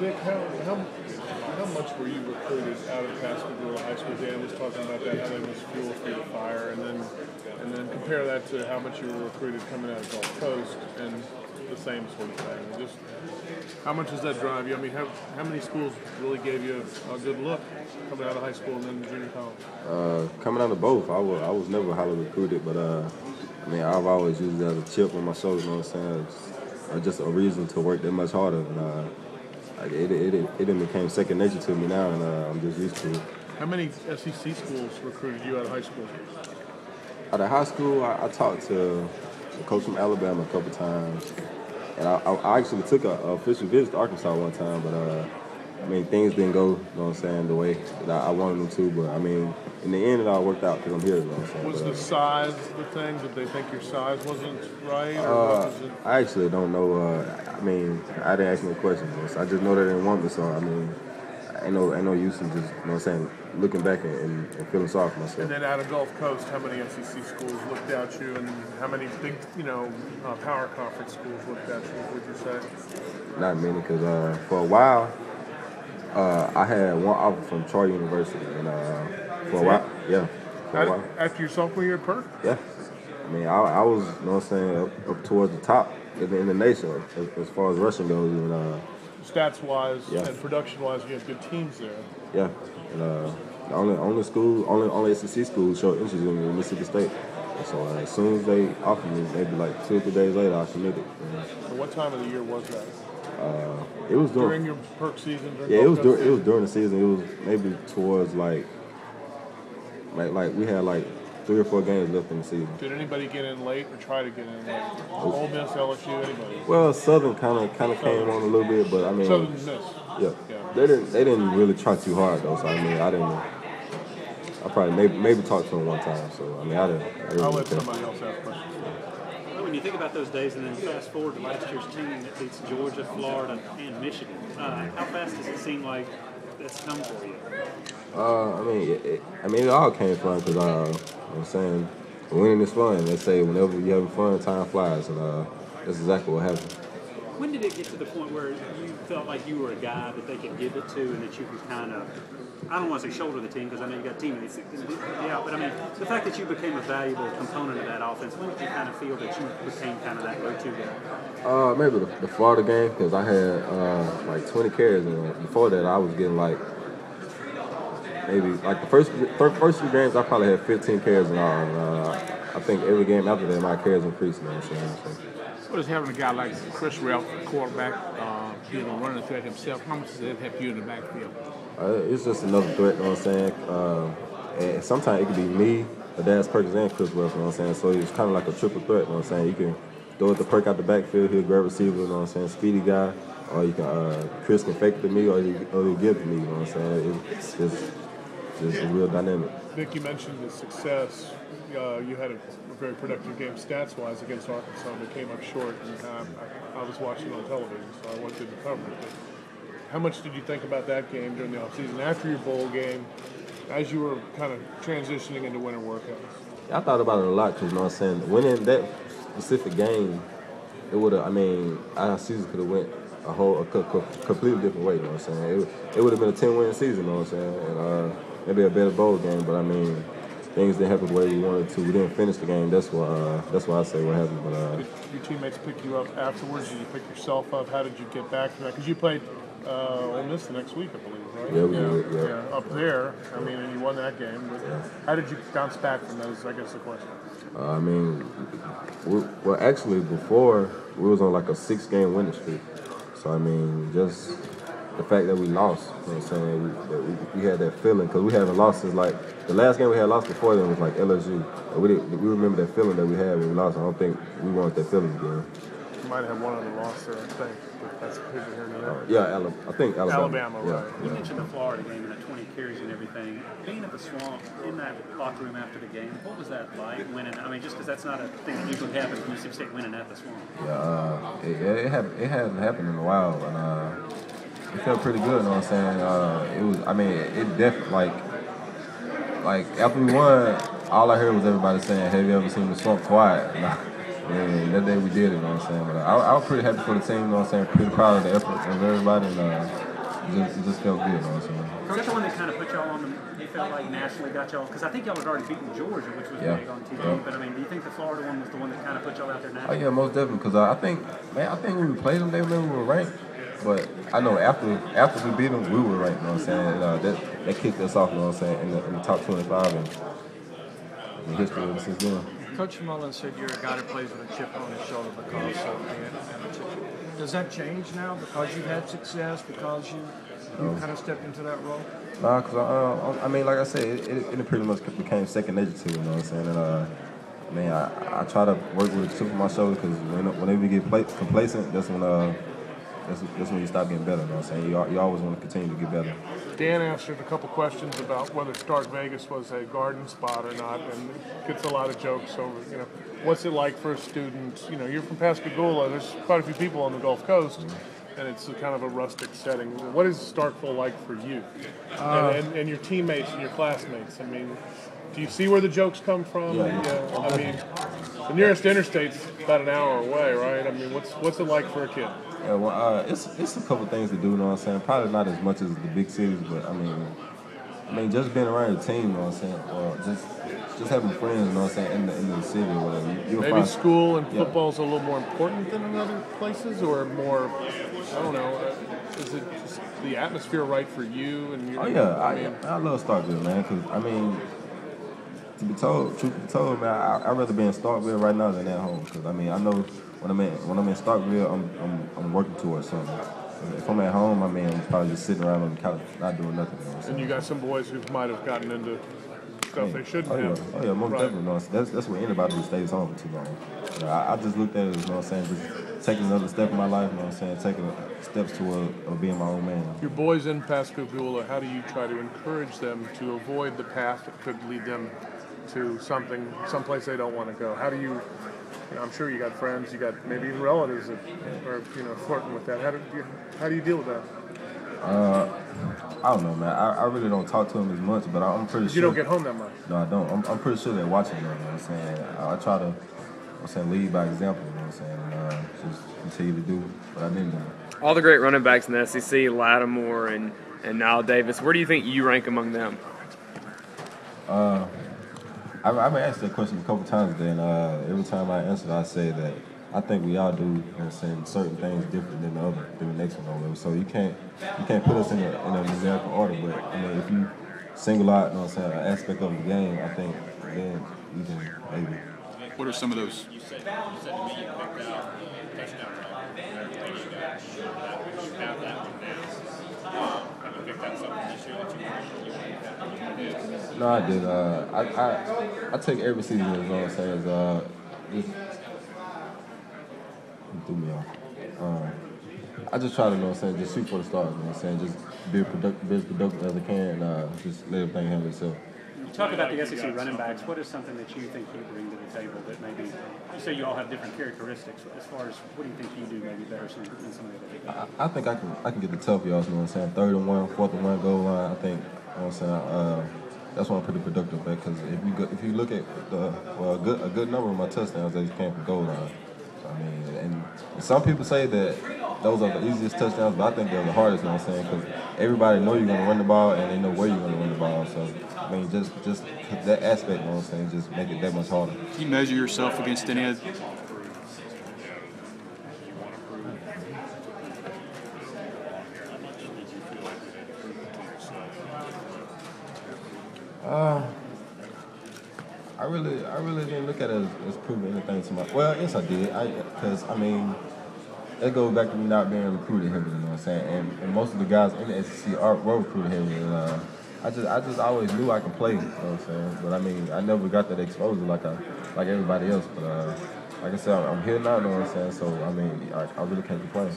Vick, how much were you recruited out of Pascagoula High School? Dan was talking about that, how they was fuel for the fire, and then compare that to how much you were recruited coming out of Gulf Coast, and the same sort of thing. Just how much does that drive you? I mean, how many schools really gave you a good look coming out of high school and then junior college? Coming out of both, I was never highly recruited, but I mean, I've always used it as a chip on my shoulder. You know what I'm saying? It's just a reason to work that much harder. And, it became second nature to me now, and I'm just used to it. How many SEC schools recruited you out of high school? Out of high school, I talked to a coach from Alabama a couple times, and I actually took an official visit to Arkansas one time, but I mean, things didn't go, you know what I'm saying, the way that I wanted them to. But I mean, in the end, it all worked out because I'm here, you know what I'm saying. Was the size the thing? Did they think your size wasn't right? Or was it? I actually don't know. I mean, I didn't ask no questions. I just know they didn't want me, so I mean, ain't no use in just, you know what I'm saying, looking back and feeling sorry for myself. And then out of Gulf Coast, how many SEC schools looked at you, and how many big, power conference schools looked at you? Would you say? Not many, because for a while, I had one offer from Troy University, and for a while, yeah. After your sophomore year at Perk? Yeah. I mean, I was, you know what I'm saying, up towards the top in the nation as far as rushing goes. And, stats-wise and production-wise, you have good teams there. Yeah. And the only SEC school showed interest in me was Mississippi State. And so as soon as they offered me, maybe like 2 or 3 days later, I committed. So what time of the year was that? It was during your Perk season? It was during the season. It was maybe towards like we had like 3 or 4 games left in the season. Did anybody get in late or try to get in late? Ole Miss, LSU, anybody? Well, Southern kind of came on a little bit, but I mean, Southern missed. Yeah. They didn't really try too hard though. So I mean, I probably maybe talked to them one time. So I mean, I didn't. I'll let somebody else ask questions. When you think about those days and then fast forward to last year's team that beats Georgia, Florida, and Michigan, how fast does it seem like that's come for you? I mean, it all came fun because, you know what I'm saying, winning is fun. They say whenever you're having fun, time flies, and that's exactly what happened. When did it get to the point where you felt like you were a guy that they could give it to and that you could kind of, I don't want to say shoulder the team because I know you got teammates that can yeah, but I mean, the fact that you became a valuable component of that offense, when did you kind of feel that you became kind of that go-to guy? Maybe the Florida game because I had like 20 carries, and before that I was getting like maybe like the first 3 games I probably had 15 carries and all. And, I think every game after that my carries increased. You know what I'm saying? So. What is having a guy like Chris Ralph, quarterback, running the threat himself? How much does that help you in the backfield? It's just another threat, you know what I'm saying? And sometimes it could be me, Adaz Perkins, and Chris Ralph, you know what I'm saying? So it's kind of like a triple threat, you know what I'm saying? You can throw it to Perk out the backfield, he'll grab receiver, you know what I'm saying? Speedy guy, or you can Chris can fake it to me, or he'll give it to me, you know what I'm saying? It's just a real dynamic. Vick, you mentioned the success. You had a very productive game stats-wise against Arkansas, but came up short. And I was watching on television, so I wanted to cover it. But how much did you think about that game during the offseason after your bowl game, as you were kind of transitioning into winter workouts? I thought about it a lot because, you know what I'm saying, winning that specific game, it would have, I mean, our season could have went a completely different way, you know what I'm saying? It would have been a 10-win season, you know what I'm saying? And maybe a better bowl game, but I mean, things didn't happen the way we wanted to. We didn't finish the game. That's why I say what happened. But did your teammates pick you up afterwards? Did you pick yourself up? How did you get back from that? Because you played Ole Miss the next week, I believe, right? Yeah, we did. Yeah, up there. I mean, and you won that game. But how did you bounce back from those? I guess the question. I mean, well, actually, before we was on like a 6-game winning streak. So I mean, just the fact that we lost, you know what I'm saying, that we had that feeling, because we haven't lost since, like, the last game we had lost before then was, like, LSU. We remember that feeling that we had when we lost. I don't think we wanted that feeling again. You might have one other loss there, I think, but that's here now. Yeah, I think Alabama. Right. You mentioned the Florida game and the 20 carries and everything. Being at the Swamp, in that locker room after the game, what was that like, winning? I mean, just because that's not a thing that usually happens, Mississippi State winning at the Swamp. Yeah, it hasn't happened in a while, and it felt pretty good, you know what I'm saying? It was, I mean, it definitely, like after we won, all I heard was everybody saying, have you ever seen the Swamp quiet? And that day we did it, you know what I'm saying? But I was pretty happy for the team, you know what I'm saying? Pretty proud of the effort of everybody, and it just felt good, you know what I'm saying? Was that the one that kind of put y'all on the, you felt like nationally got y'all? Because I think y'all had already beaten Georgia, which was big on TV. Yeah. But I mean, do you think the Florida one was the one that kind of put y'all out there nationally? Oh yeah, most definitely. Because I think when we played them, they remember we were ranked. But I know after we beat them, we were ranked. You know what I'm saying? And, that kicked us off. You know what I'm saying? In the top 25 and the history ever since then. Coach Mullen said you're a guy that plays with a chip on his shoulder because of the Does that change now because you've had success, because you kind of stepped into that role? Nah, because I mean, like I said, it pretty much became second nature to you know what I'm saying? And man, I try to work with a chip on my shoulder because whenever you get complacent, that's when you stop getting better. You know what I'm saying? You always want to continue to get better. Dan answered a couple questions about whether Stark Vegas was a garden spot or not, and gets a lot of jokes over, what's it like for a student? You're from Pascagoula. There's quite a few people on the Gulf Coast, and it's kind of a rustic setting. What is Starkville like for you and your teammates and your classmates? I mean, do you see where the jokes come from? Yeah. I mean, the nearest interstate's about an hour away, right? I mean, what's it like for a kid? Yeah, well, it's a couple things to do, you know what I'm saying? Probably not as much as the big cities, but I mean, just being around the team, you know what I'm saying? Or just having friends, you know what I'm saying, in the city or whatever. You'll Maybe find, school and football's a little more important than in other places, or more, I don't know, is it just the atmosphere right for you? And oh, yeah, I love Starkville, man, because, I mean, truth be told, man, I'd rather be in Starkville right now than at home, because, I mean, I know when I'm in Starkville, I'm working towards something. If I'm at home, I mean, I'm probably just sitting around on the couch, not doing nothing. And you got some boys who might have gotten into stuff they shouldn't have. Oh yeah, most definitely. No, that's what anybody who stays home for too long. I just looked at it as, you know what I'm saying, just taking another step in my life, you know what I'm saying, taking steps toward being my own man. Your boys in Pascagoula, how do you try to encourage them to avoid the path that could lead them to someplace they don't want to go? How do you? I'm sure you got friends, you got maybe even relatives that are flirting with that. How do you deal with that? I don't know, man. I really don't talk to them as much, but I'm pretty sure. You don't get home that much? No, I don't. I'm pretty sure they're watching me, you know what I'm saying? I try to, lead by example, you know what I'm saying? And just continue to do what I need to do. All the great running backs in the SEC, Lattimore and Nile Davis, where do you think you rank among them? I've been asked that question a couple times today, and every time I answer, I say that I think we all do, you know what I'm saying, certain things different than the next one or whatever. So you can't put us in a numerical order, but I mean, if you single out, you know what I'm saying, an aspect of the game, I think then you can maybe. What are some of those? You said to me you picked out touchdown have that one now. Have you picked out something this year that you want? No, I did. I take every season, you know what I'm saying, threw me off. I just try to, you know what I'm saying, just shoot for the stars, you know what I'm saying, just be as productive as I can, and just let everything handle itself. Talk about the SEC running backs. What is something that you think you bring to the table that maybe, you say you all have different characteristics, as far as what do you think you do maybe better than some of the other people? I think I can get the tough yards, you know what I'm saying, 3rd and 1, 4th and 1 goal line. I think, you know what I'm saying, that's why I'm pretty productive at, because if you look at a good number of my touchdowns, they came from goal line. I mean, and some people say that those are the easiest touchdowns, but I think they're the hardest, you know what I'm saying, because everybody know you're going to run the ball and they know where you're going to run the ball. So, I mean, just that aspect, you know what I'm saying, just make it that much harder. Can you measure yourself against any of I really didn't look at it as proving anything to my. Well, yes, I did. Because I mean, it goes back to me not being recruited heavily. You know what I'm saying? And most of the guys in the SEC were recruited heavily. And, I just always knew I could play. You know what I'm saying? But I mean, I never got that exposure like everybody else. But like I said, I'm here now. You know what I'm saying? So I mean, I really can't complain.